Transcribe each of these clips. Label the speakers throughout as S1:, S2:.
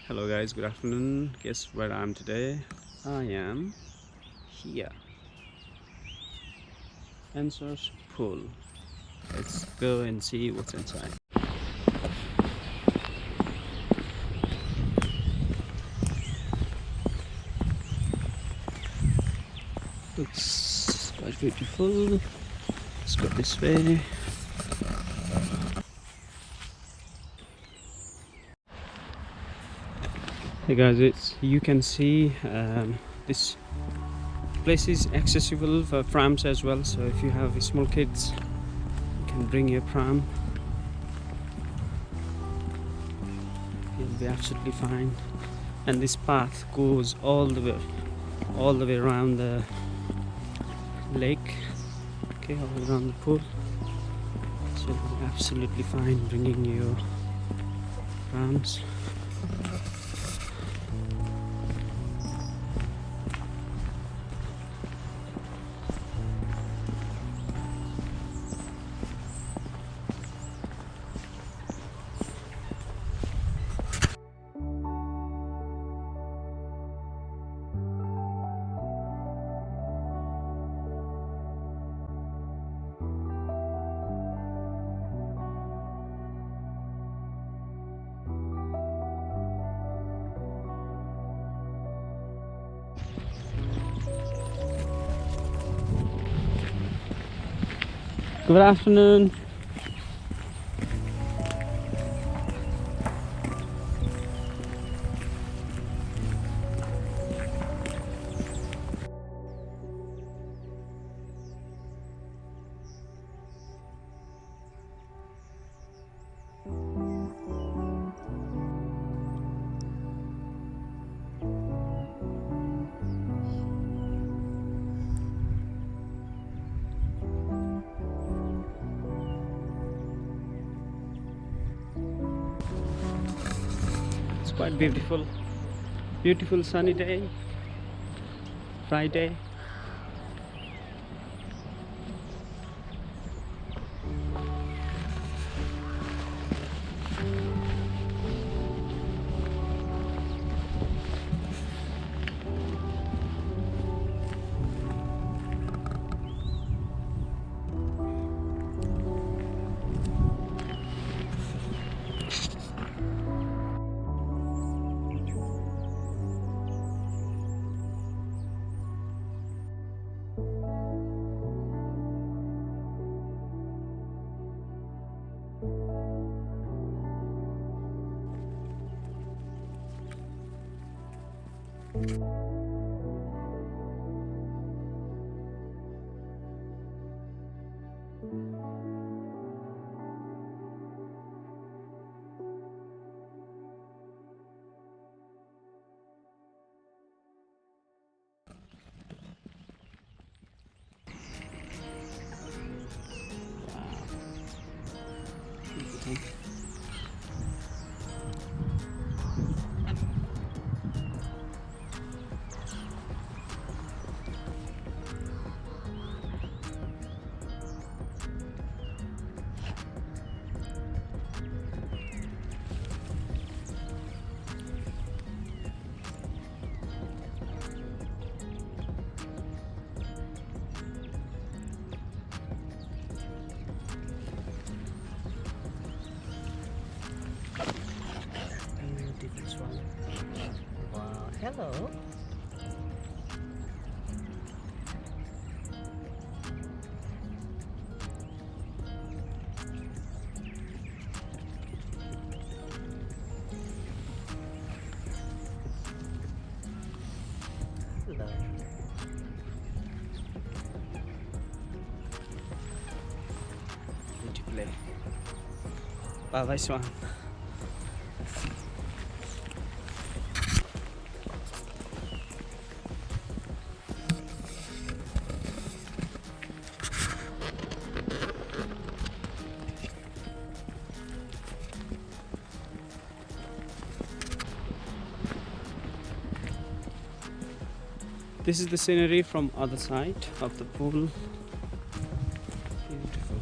S1: Hello guys, good afternoon. Guess where I am today? I am here, Ensor's pool. Let's go and see what's inside. Looks quite beautiful. Let's go this way. Hey guys, you can see this place is accessible for prams as well. So if you have small kids, you can bring your pram. You'll be absolutely fine. And this path goes all the way around the lake. Okay, all around the pool. So you'll be absolutely fine bringing your prams. Good afternoon. It's quite beautiful sunny day, Friday. Beautiful swan. Wow, hello. Hello. Beautiful. Bye bye swan. This is the scenery from other side of the pool. Beautiful.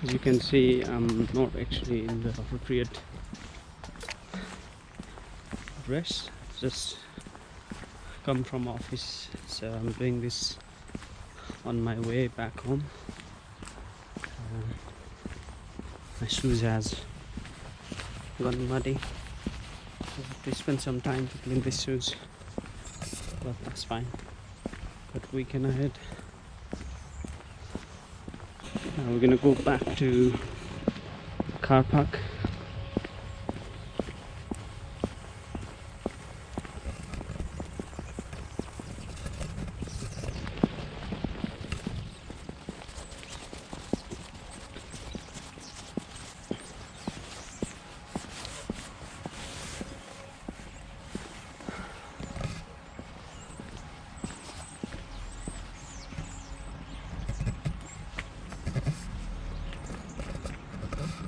S1: As you can see, I'm not actually in the appropriate dress. Just come from office, so I'm doing this on my way back home. My shoes has gone muddy. I have to spend some time to clean these shoes, but that's fine. But weekend ahead. Now we're gonna go back to car park.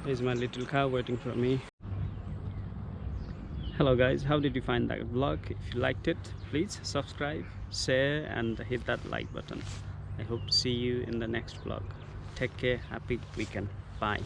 S1: There's my little car waiting for me. Hello guys, how did you find that vlog? If you liked it, please subscribe, share and hit that like button. I hope to see you in the next vlog. Take care, happy weekend, bye.